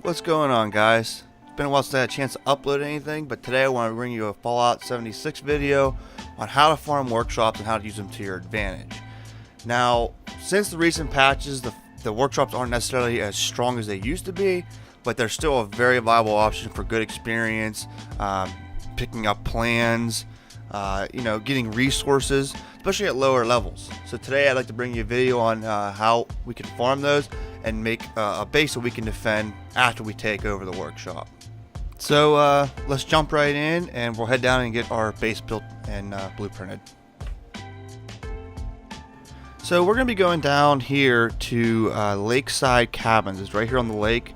What's going on, guys? It's been a while since I had a chance to upload anything, but today I want to bring you a Fallout 76 video on how to farm workshops and how to use them to your advantage. Now, since the recent patches, the workshops aren't necessarily as strong as they used to be, but they're still a very viable option for good experience, picking up plans, getting resources, especially at lower levels. So today I'd like to bring you a video on how we can farm those and make a base that we can defend after we take over the workshop. So let's jump right in and we'll head down and get our base built and blueprinted. So we're going to be going down here to Lakeside Cabins. It's right here on the lake,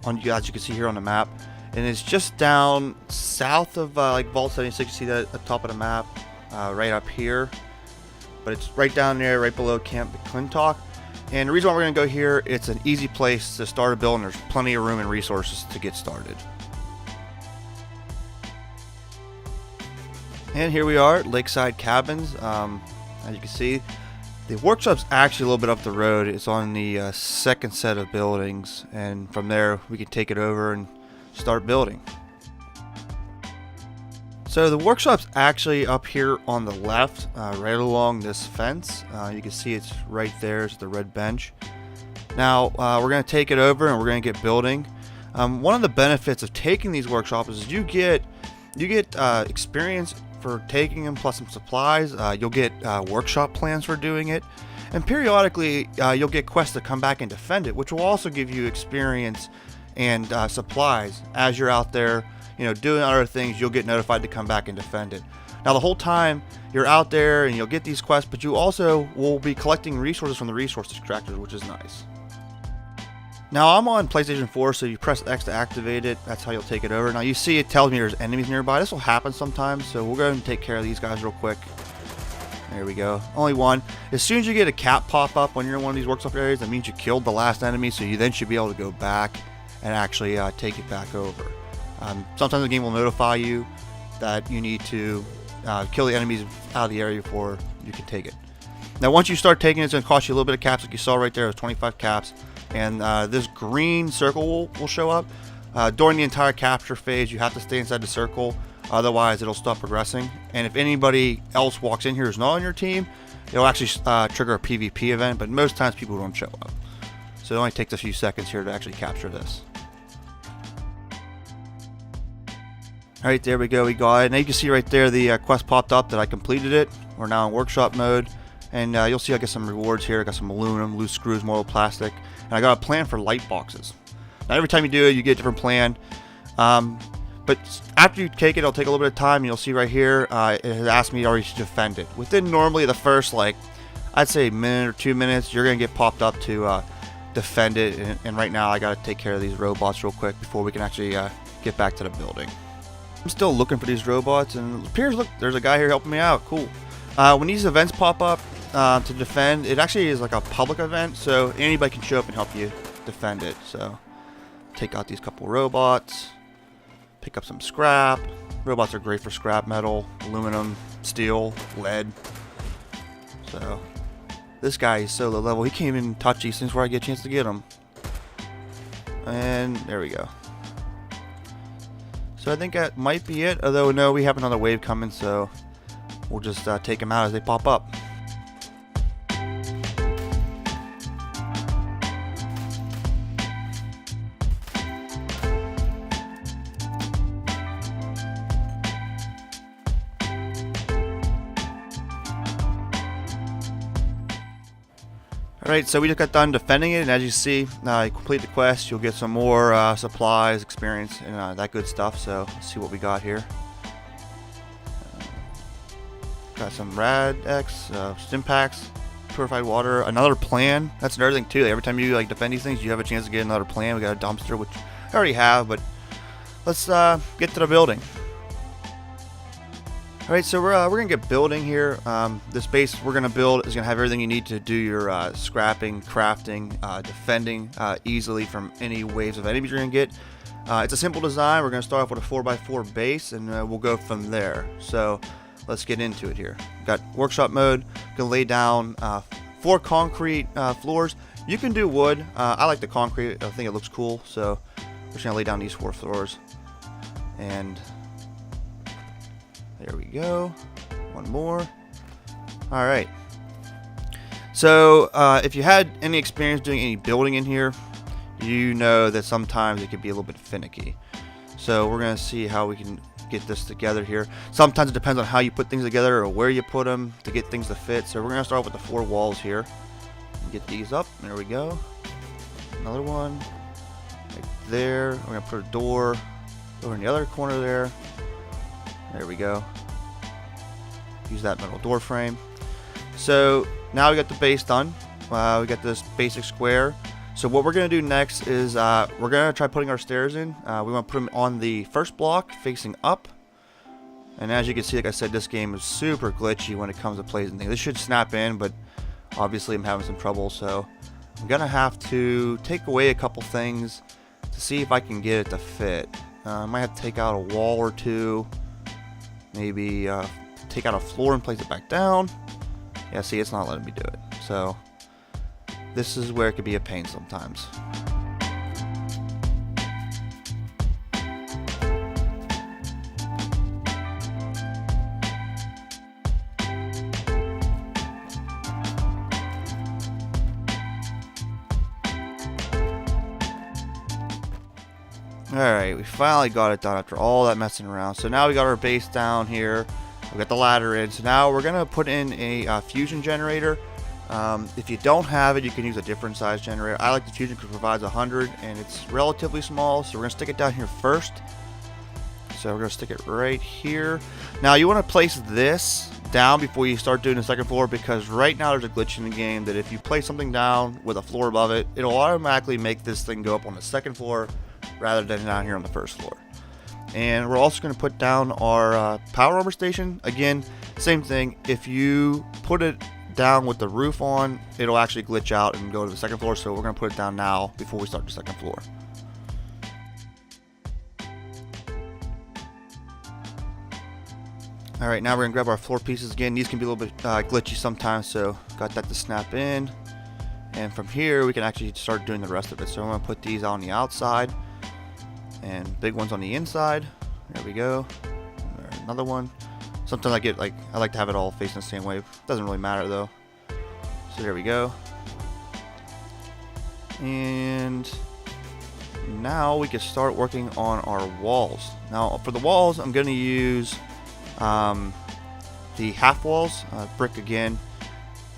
as you can see here on the map. And it's just down south of Vault 76. You see that at the top of the map, right up here. But it's right down there, right below Camp McClintock. And the reason why we're going to go here, it's an easy place to start a build, and there's plenty of room and resources to get started. And here we are at Lakeside Cabins. As you can see, the workshop's actually a little bit up the road. It's on the second set of buildings, and from there we can take it over and start building. So the workshop's actually up here on the left, right along this fence. You can see it's right there. It's the red bench. Now we're going to take it over and we're going to get building. One of the benefits of taking these workshops is you get experience for taking them, plus some supplies. You'll get workshop plans for doing it, and periodically you'll get quests to come back and defend it, which will also give you experience and supplies as you're out there, doing other things. You'll get notified to come back and defend it. Now the whole time you're out there and you'll get these quests, but you also will be collecting resources from the resource extractors, which is nice. Now I'm on PlayStation 4, so you press X to activate it. That's how you'll take it over. Now you see it tells me there's enemies nearby. This will happen sometimes, so we'll go ahead and take care of these guys real quick. There we go. Only one. As soon as you get a cap pop up when you're in one of these workshop areas, that means you killed the last enemy, so you then should be able to go back and actually take it back over. Sometimes the game will notify you that you need to kill the enemies out of the area before you can take it. Now once you start taking it, it's going to cost you a little bit of caps, like you saw right there. It was 25 caps, and this green circle will show up. During the entire capture phase, you have to stay inside the circle, otherwise it'll stop progressing. And if anybody else walks in here who's not on your team, it'll actually trigger a PvP event, but most times people don't show up. So it only takes a few seconds here to actually capture this. Alright, there we go, we got it. Now you can see right there the quest popped up that I completed it. We're now in workshop mode, and you'll see I get some rewards here. I got some aluminum, loose screws, more has and I got a plan for light boxes. Now every time you do it, you get a different plan. But after you take it, it'll take a little bit of time. You'll see right here, it has asked me already to defend it. Within normally the first, I'd say a minute or 2 minutes, you're going to get popped up to defend it. And right now I got to take care of these robots real quick before we can actually get back to the building. I'm still looking for these robots, and it appears, look, there's a guy here helping me out. Cool. When these events pop up to defend, it actually is like a public event, so anybody can show up and help you defend it. So take out these couple robots, pick up some scrap. Robots are great for scrap metal, aluminum, steel, lead. So this guy is so low level, he can't even touch these things where I get a chance to get him. And there we go. So I think that might be it, although no, we have another wave coming, so we'll just take them out as they pop up. Alright, so we just got done defending it, and as you see, you complete the quest, you'll get some more supplies, experience, and that good stuff. So let's see what we got here. Got some rad X, stim packs, purified water, another plan. That's another thing too. Every time you defend these things, you have a chance to get another plan. We got a dumpster, which I already have, but let's get to the building. Alright, so we're going to get building here. This base we're going to build is going to have everything you need to do your scrapping, crafting, defending easily from any waves of enemies you're going to get. It's a simple design. We're going to start off with a 4x4 base, and we'll go from there. So let's get into it here. Got workshop mode. Going to lay down 4 concrete floors. You can do wood. I like the concrete. I think it looks cool. So just gonna lay down these 4 floors, and there we go. One more. All right. So if you had any experience doing any building in here, you know that sometimes it can be a little bit finicky. So we're gonna see how we can get this together here. Sometimes it depends on how you put things together or where you put them to get things to fit. So we're gonna start with the 4 walls here. Get these up. There we go. Another one right there. We're gonna put a door over in the other corner there. There we go. Use that metal door frame. So now we got the base done. We got this basic square. So what we're going to do next is we're going to try putting our stairs in. We want to put them on the first block facing up. And as you can see, like I said, this game is super glitchy when it comes to placing things. This should snap in, but obviously I'm having some trouble. So I'm going to have to take away a couple things to see if I can get it to fit. I might have to take out a wall or two. Maybe take out a floor and place it back down. Yeah, see, it's not letting me do it. So this is where it could be a pain sometimes. Alright, we finally got it done after all that messing around. So now we got our base down here. We got the ladder in. So now we're going to put in a fusion generator. If you don't have it, you can use a different size generator. I like the fusion because it provides 100 and it's relatively small. So we're going to stick it down here first. So we're going to stick it right here. Now you want to place this down before you start doing the second floor, because right now there's a glitch in the game that if you place something down with a floor above it, it'll automatically make this thing go up on the second floor rather than down here on the first floor. And we're also going to put down our power armor station. Again, same thing. If you put it down with the roof on, it'll actually glitch out and go to the second floor. So we're going to put it down now before we start the second floor. Alright, now we're going to grab our floor pieces again. These can be a little bit glitchy sometimes, so got that to snap in. And from here, we can actually start doing the rest of it. So I'm going to put these on the outside and big ones on the inside. There we go. Another one. Sometimes I like to have it all facing the same way. Doesn't really matter though. So there we go. And now we can start working on our walls. Now for the walls, I'm going to use the half walls, brick again.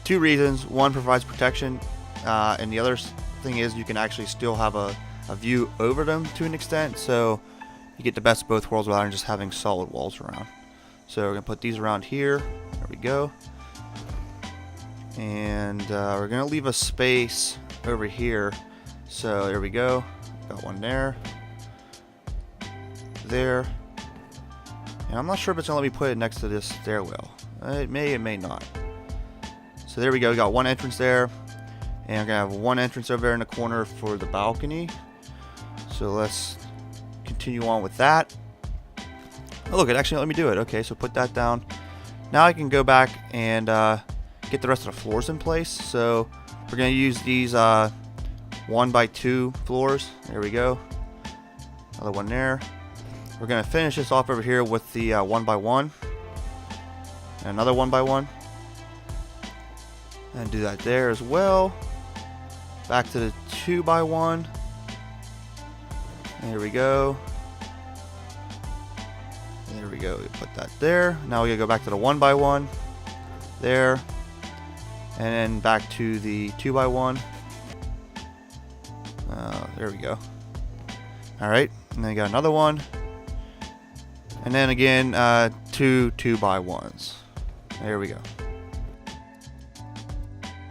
2 reasons. One, provides protection, and the other thing is you can actually still have a view over them to an extent, so you get the best of both worlds without just having solid walls around. So we're going to put these around here. There we go. And we're going to leave a space over here. So there we go. Got one there. There. And I'm not sure if it's going to let me put it next to this stairwell. It may not. So there we go. We got one entrance there. And I'm going to have one entrance over there in the corner for the balcony. So let's continue on with that. Oh, look, it actually let me do it. Okay, so put that down. Now I can go back and get the rest of the floors in place. So we're going to use these 1x2 floors. There we go. Another one there. We're going to finish this off over here with the 1x1. And another 1x1. And do that there as well. Back to the 2x1. There we go. There we go. We put that there. Now we gotta go back to the 1x1. There. And then back to the 2x1. There we go. Alright. And then you got another one. And then again, 2 2x1s. There we go.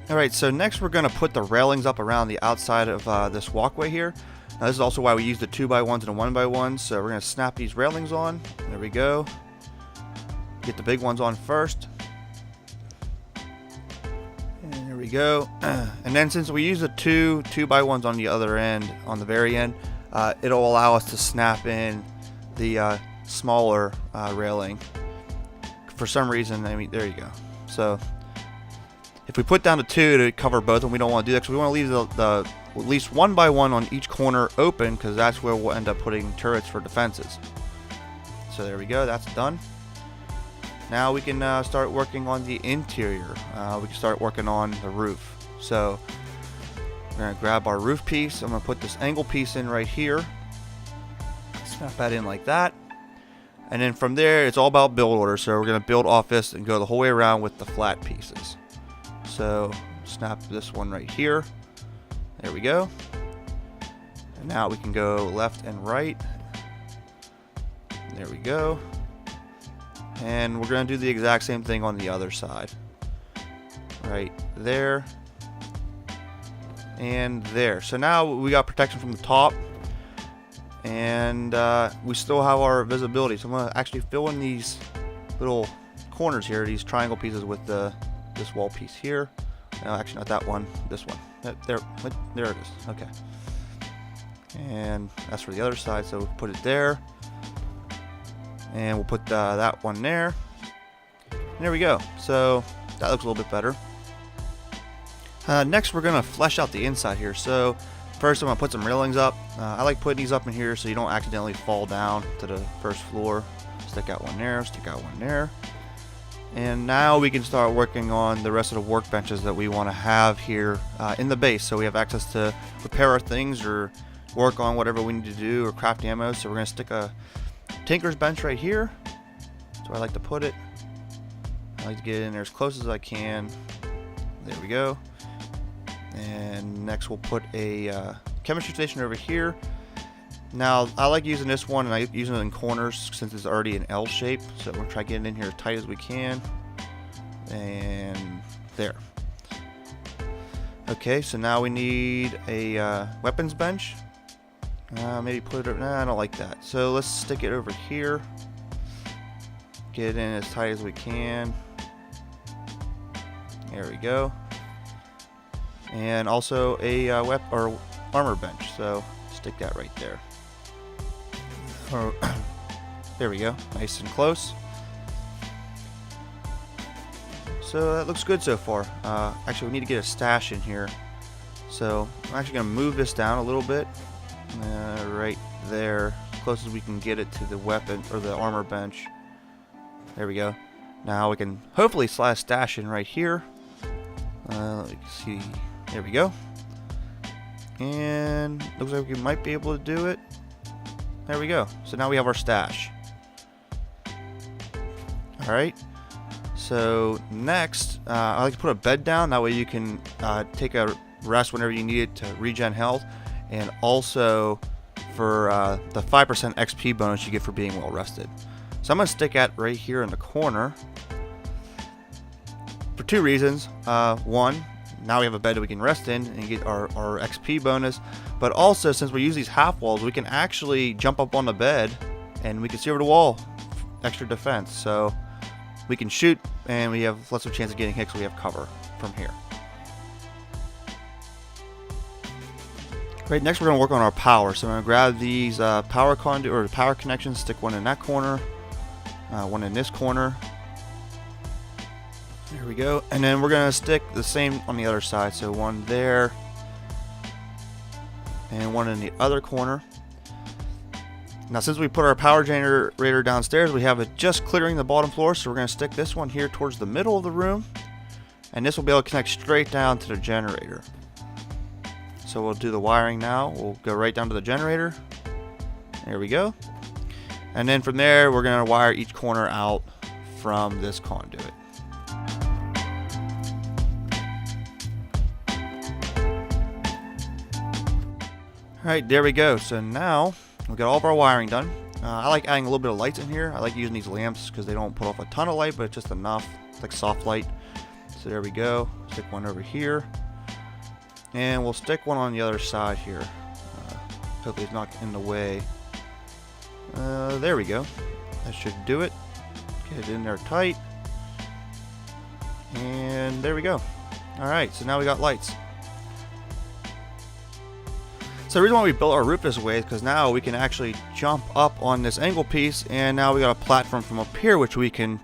Alright, so next we're going to put the railings up around the outside of this walkway here. Now this is also why we use the 2x1s and the 1x1s. So we're going to snap these railings on. There we go. Get the big ones on first. And there we go. And then since we use the 2x1s on the other end, on the very end, it'll allow us to snap in the smaller railing. For some reason, I mean, there you go. So if if we put down to 2 to cover both, and we don't want to do that because we want to leave the at least 1 by 1 on each corner open, because that's where we'll end up putting turrets for defenses. So there we go, that's done. Now we can start working on the interior. We can start working on the roof. So we're going to grab our roof piece. I'm going to put this angle piece in right here. Snap that in like that. And then from there, it's all about build order. So we're going to build off this and go the whole way around with the flat pieces. So snap this one right here. There we go. And now we can go left and right. There we go. And we're going to do the exact same thing on the other side. Right there. And there. So now we got protection from the top. And we still have our visibility. So I'm going to actually fill in these little corners here, these triangle pieces with this wall piece here. No, actually not that one, this one. There it is. Okay. And that's for the other side, so we'll put it there. And we'll put that one there. And there we go. So that looks a little bit better. Next, we're going to flesh out the inside here. So first, I'm going to put some railings up. I like putting these up in here so you don't accidentally fall down to the first floor. Stick out one there, stick out one there. And now we can start working on the rest of the workbenches that we want to have here in the base. So we have access to repair our things or work on whatever we need to do or craft ammo. So we're going to stick a tinker's bench right here. That's where I like to put it. I like to get it in there as close as I can. There we go. And next we'll put a chemistry station over here. Now I like using this one, and I like using it in corners since it's already an L shape. So we'll try getting in here as tight as we can. And there. Okay, so now we need a weapons bench. Maybe put it. Nah, I don't like that. So let's stick it over here. Get it in as tight as we can. There we go. And also a armor bench. So stick that right there. There we go. Nice and close. So that looks good so far. Actually, we need to get a stash in here. So I'm actually going to move this down a little bit. Right there. As close as we can get it to the weapon or the armor bench. There we go. Now we can hopefully slide a stash in right here. Let me see. There we go. And looks like we might be able to do it. There we go. So now we have our stash. Alright. So next, I like to put a bed down. That way you can take a rest whenever you need it to regen health. And also for the 5% XP bonus you get for being well rested. So I'm going to stick that right here in the corner. For 2 reasons. One, now we have a bed that we can rest in and get our XP bonus. But also, since we use these half walls, we can actually jump up on the bed and we can see over the wall. Extra defense. So we can shoot and we have less of a chance of getting hit because we have cover from here. Right, next we're going to work on our power. So I'm going to grab these power conduit or power connections, stick one in that corner, one in this corner. There we go. And then we're going to stick the same on the other side. So one there and one in the other corner. Now since we put our power generator downstairs, we have it just clearing the bottom floor. So we're going to stick this one here towards the middle of the room. And this will be able to connect straight down to the generator. So we'll do the wiring now. We'll go right down to the generator. There we go. And then from there, we're going to wire each corner out from this conduit. Alright, there we go. So now we've got all of our wiring done. I like adding a little bit of lights in here. I like using these lamps because they don't put off a ton of light, but it's just enough. It's like soft light. So there we go. Stick one over here. And we'll stick one on the other side here. Hopefully it's not in the way. There we go. That should do it. Get it in there tight. And there we go. Alright, so now we got lights. So the reason why we built our roof this way is because now we can actually jump up on this angle piece, and now we got a platform from up here which we can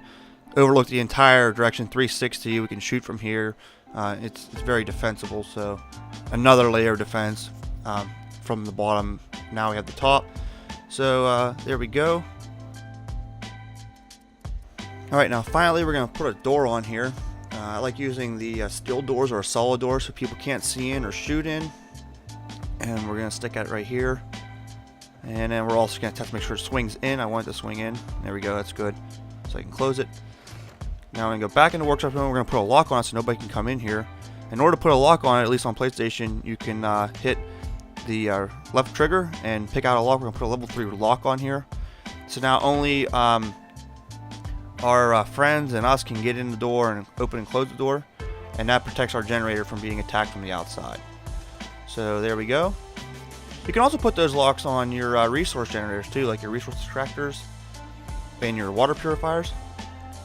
overlook the entire direction 360. We can shoot from here. It's very defensible. So another layer of defense from the bottom. Now we have the top. So there we go. Alright, now finally we're going to put a door on here. I like using the steel doors or a solid door so people can't see in or shoot in. And we're going to stick it right here. And then we're also going to test to make sure it swings in. I want it to swing in. There we go, that's good. So I can close it. Now I'm going to go back into the workshop room. We're going to put a lock on it so nobody can come in here. In order to put a lock on it, at least on PlayStation, you can hit the left trigger and pick out a lock. We're going to put a level 3 lock on here. So now only our friends and us can get in the door and open and close the door, and that protects our generator from being attacked from the outside. So there we go. You can also put those locks on your resource generators too, like your resource extractors and your water purifiers.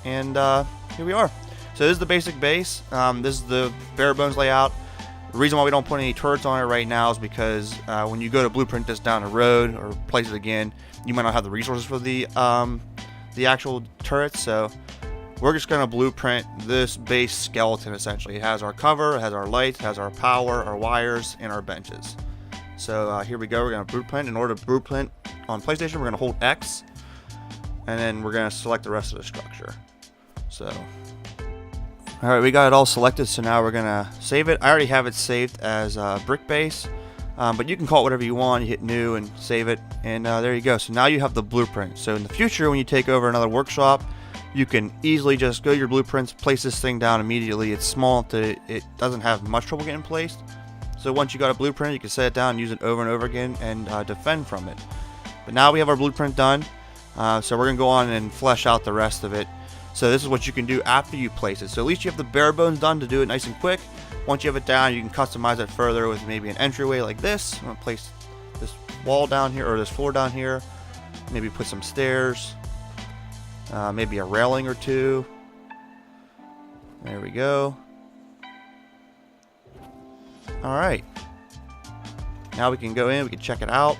And here we are. So this is the basic base. This is the bare bones layout. The reason why we don't put any turrets on it right now is because when you go to blueprint this down the road or place it again, you might not have the resources for the actual turrets. So we're just going to blueprint this base skeleton essentially. It has our cover, it has our lights, it has our power, our wires, and our benches. So here we go. We're going to blueprint. In order to blueprint on PlayStation, we're going to hold X, and then we're going to select the rest of the structure. So alright, we got it all selected, so now we're going to save it. I already have it saved as a brick base, but you can call it whatever you want. You hit new and save it, and there you go. So now you have the blueprint. So in the future, when you take over another workshop, you can easily just go to your blueprints, place this thing down immediately. It's small, it doesn't have much trouble getting placed. So once you got a blueprint, you can set it down and use it over and over again and defend from it. But now we have our blueprint done, so we're going to go on and flesh out the rest of it. So this is what you can do after you place it. So at least you have the bare bones done to do it nice and quick. Once you have it down, you can customize it further with maybe an entryway like this. I'm going to place this wall down here, or this floor down here. Maybe put some stairs. Maybe a railing or two. There we go. Alright. Now we can go in, we can check it out.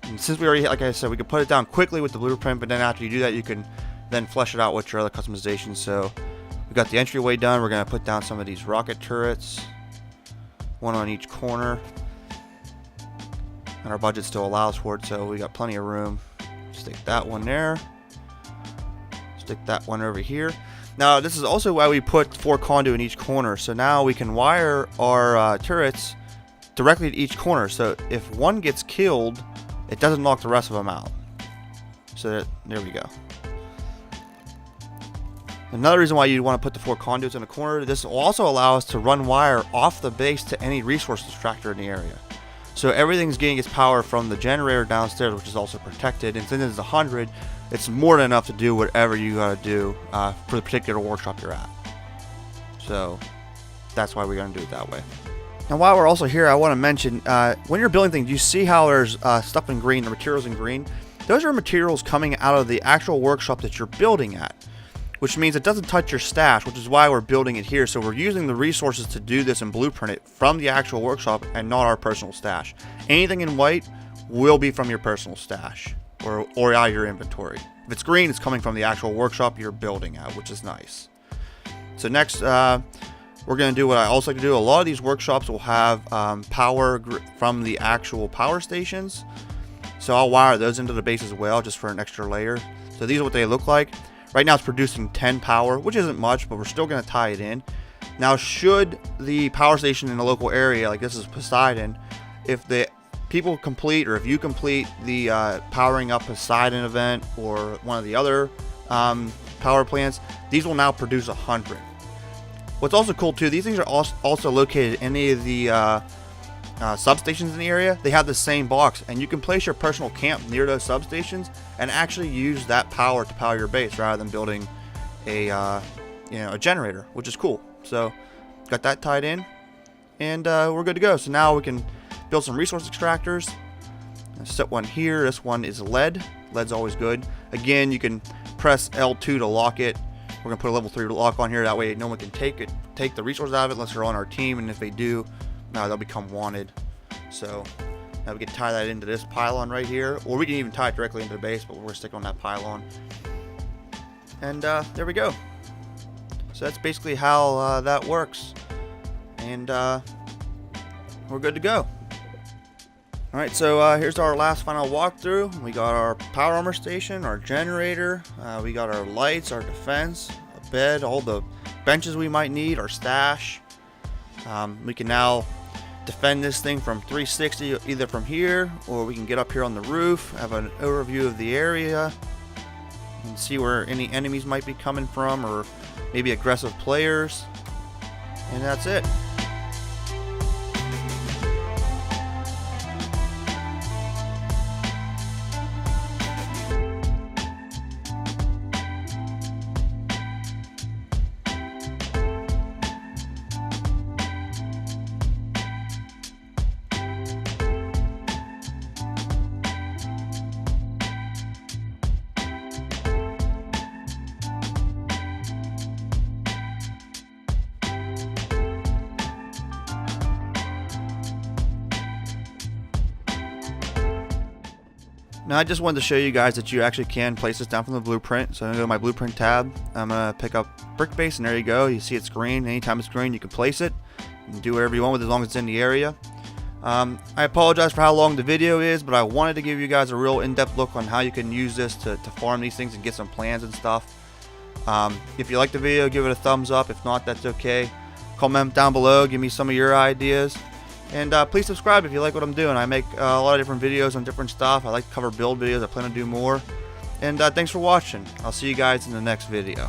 And since we already, like I said, we can put it down quickly with the blueprint, but then after you do that, you can then flesh it out with your other customizations. So we got the entryway done. We're going to put down some of these rocket turrets, one on each corner, and our budget still allows for it, so we got plenty of room. Stick that one there, stick that one over here. Now this is also why we put 4 conduit in each corner, so now we can wire our turrets directly to each corner, so if one gets killed, it doesn't knock the rest of them out. So there we go. Another reason why you want to put the 4 conduits in a corner, this will also allow us to run wire off the base to any resource extractor in the area. So everything's getting its power from the generator downstairs, which is also protected. And since it's 100, it's more than enough to do whatever you gotta do for the particular workshop you're at. So that's why we're gonna do it that way. Now while we're also here, I want to mention, when you're building things, you see how there's stuff in green, the materials in green? Those are materials coming out of the actual workshop that you're building at, which means it doesn't touch your stash, which is why we're building it here. So we're using the resources to do this and blueprint it from the actual workshop and not our personal stash. Anything in white will be from your personal stash or out of your inventory. If it's green, it's coming from the actual workshop you're building at, which is nice. So next, we're going to do what I also like to do. A lot of these workshops will have power from the actual power stations. So I'll wire those into the base as well, just for an extra layer. So these are what they look like. Right now it's producing 10 power, which isn't much, but we're still going to tie it in. Now, should the power station in the local area, like this is Poseidon, if the people complete, or if you complete the powering up Poseidon event or one of the other power plants, these will now produce 100. What's also cool too, these things are also located in any of the substations in the area. They have the same box, and you can place your personal camp near those substations and actually use that power to power your base rather than building a a generator, which is cool. So got that tied in, and we're good to go. So now we can build some resource extractors. Set one here. This one is lead. Lead's always good. Again, you can press L2 to lock it. We're gonna put a level 3 lock on here. That way no one can take the resources out of it unless they're on our team, and if they do, they'll become wanted. So now we can tie that into this pylon right here, or we can even tie it directly into the base, but we're gonna stick on that pylon. And there we go. So that's basically how that works. And we're good to go. Alright, so here's our last final walkthrough. We got our power armor station, our generator, we got our lights, our defense, a bed, all the benches we might need, our stash. We can now defend this thing from 360 either from here, or we can get up here on the roof, have an overview of the area, and see where any enemies might be coming from, or maybe aggressive players. And that's it. Now I just wanted to show you guys that you actually can place this down from the blueprint. So I'm going to go to my blueprint tab. I'm going to pick up brick base, and there you go. You see it's green. Anytime it's green, you can place it. You can do whatever you want with it as long as it's in the area. I apologize for how long the video is, but I wanted to give you guys a real in-depth look on how you can use this to farm these things and get some plans and stuff. If you like the video, give it a thumbs up. If not, that's okay. Comment down below. Give me some of your ideas. And please subscribe if you like what I'm doing. I make a lot of different videos on different stuff. I like to cover build videos. I plan to do more. And thanks for watching. I'll see you guys in the next video.